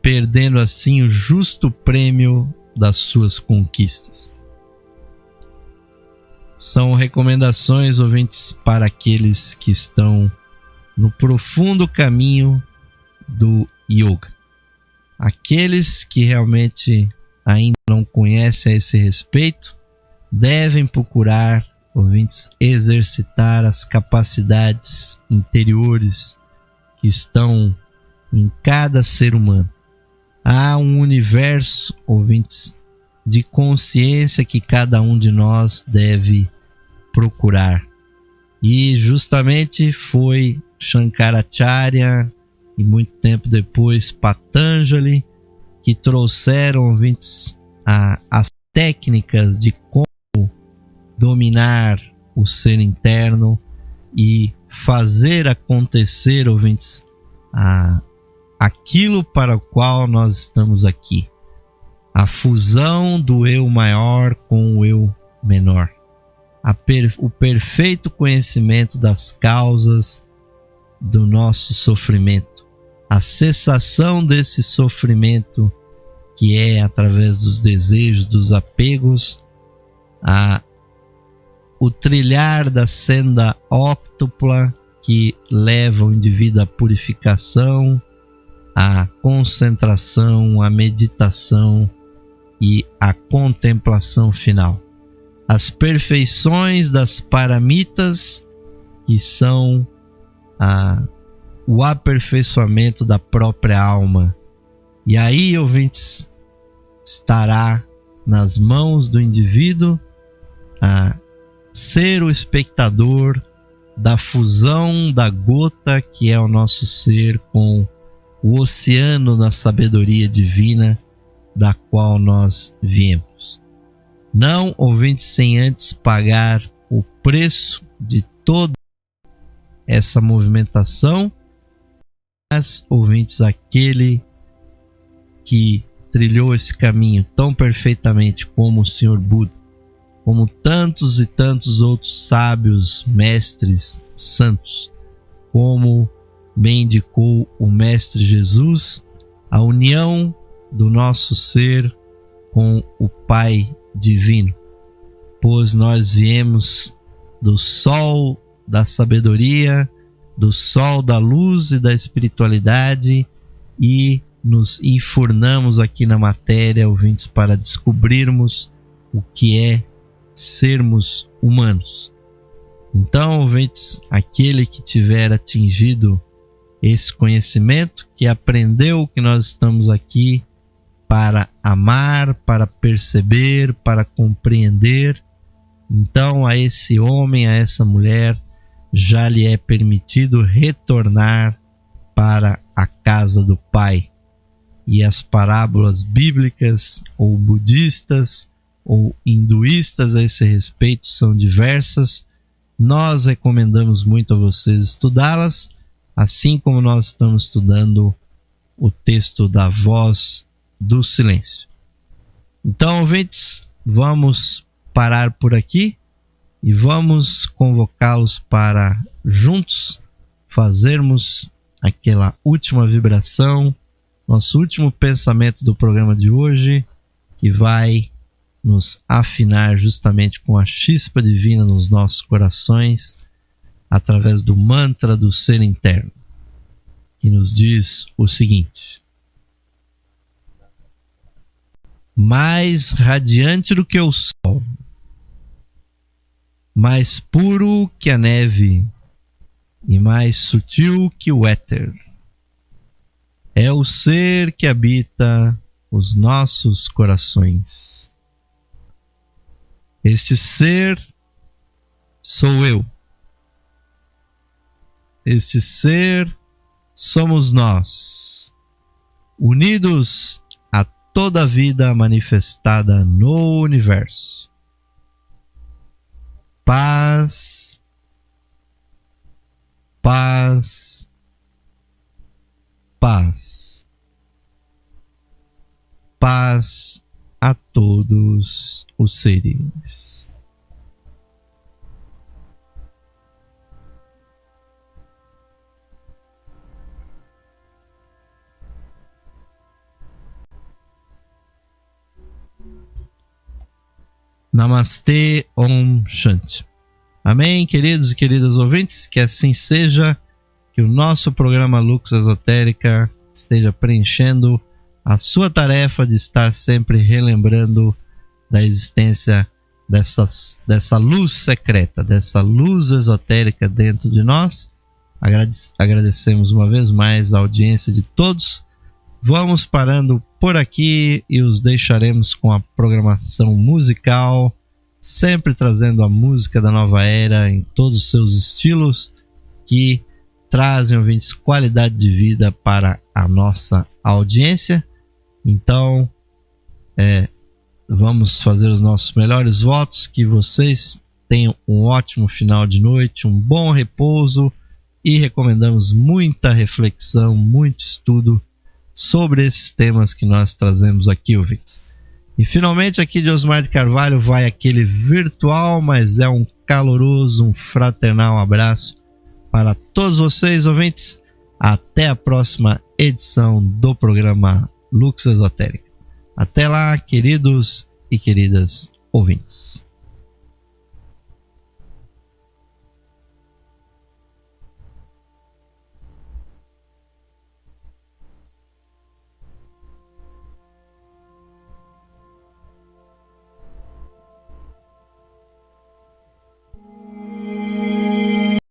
A: perdendo assim o justo prêmio das suas conquistas. são recomendações, ouvintes, para aqueles que estão no profundo caminho do yoga. Aqueles que realmente ainda não conhecem a esse respeito devem procurar, ouvintes, exercitar as capacidades interiores que estão em cada ser humano. Há um universo, ouvintes, de consciência que cada um de nós deve procurar. E justamente foi Shankaracharya e muito tempo depois Patanjali que trouxeram, ouvintes, as técnicas de como dominar o ser interno e fazer acontecer, ouvintes, aquilo para o qual nós estamos aqui. A fusão do eu maior com o eu menor. O perfeito conhecimento das causas do nosso sofrimento. A cessação desse sofrimento que é através dos desejos, dos apegos, o trilhar da senda óctupla que leva o indivíduo à purificação, à concentração, à meditação e à contemplação final. As perfeições das paramitas, que são o aperfeiçoamento da própria alma. E aí, ouvintes, estará nas mãos do indivíduo ser o espectador da fusão da gota que é o nosso ser com o oceano da sabedoria divina da qual nós viemos. Não, ouvintes, sem antes pagar o preço de toda essa movimentação, mas, ouvintes, aquele que trilhou esse caminho tão perfeitamente como o Senhor Buda, como tantos e tantos outros sábios, mestres, santos, como bem indicou o Mestre Jesus, a união do nosso ser com o Pai Divino, pois nós viemos do sol da sabedoria, do sol da luz e da espiritualidade e nos enfurnamos aqui na matéria, ouvintes, para descobrirmos o que é sermos humanos. Então, ouvintes, aquele que tiver atingido esse conhecimento, que aprendeu que nós estamos aqui para amar, para perceber, para compreender, então a esse homem, a essa mulher, já lhe é permitido retornar para a casa do Pai. E as parábolas bíblicas ou budistas ou hinduístas a esse respeito são diversas. Nós recomendamos muito a vocês estudá-las, assim como nós estamos estudando o texto da Voz do Silêncio. Então, ouvintes, vamos parar por aqui e vamos convocá-los para juntos fazermos aquela última vibração, nosso último pensamento do programa de hoje, que vai nos afinar justamente com a chispa divina nos nossos corações, através do mantra do ser interno, que nos diz o seguinte: mais radiante do que o sol, mais puro que a neve e mais sutil que o éter, é o ser que habita os nossos corações. Este ser sou eu. Este ser somos nós, unidos a toda a vida manifestada no universo. Paz, paz, paz. Paz a todos os seres. Namastê, Om Shanti. Amém, queridos e queridas ouvintes, que assim seja, que o nosso programa Lux Esotérica esteja preenchendo a sua tarefa de estar sempre relembrando da existência dessa luz secreta, dessa luz esotérica dentro de nós. Agradecemos uma vez mais a audiência de todos. Vamos parando por aqui e os deixaremos com a programação musical, sempre trazendo a música da nova era em todos os seus estilos, que trazem, ouvintes, qualidade de vida para a nossa audiência. Então, vamos fazer os nossos melhores votos, que vocês tenham um ótimo final de noite, um bom repouso, e recomendamos muita reflexão, muito estudo sobre esses temas que nós trazemos aqui, ouvintes. E finalmente aqui de Osmar de Carvalho vai aquele virtual, mas é um caloroso, um fraternal abraço para todos vocês, ouvintes. Até a próxima edição do programa Lux Esotérica. Até lá, queridos e queridas ouvintes.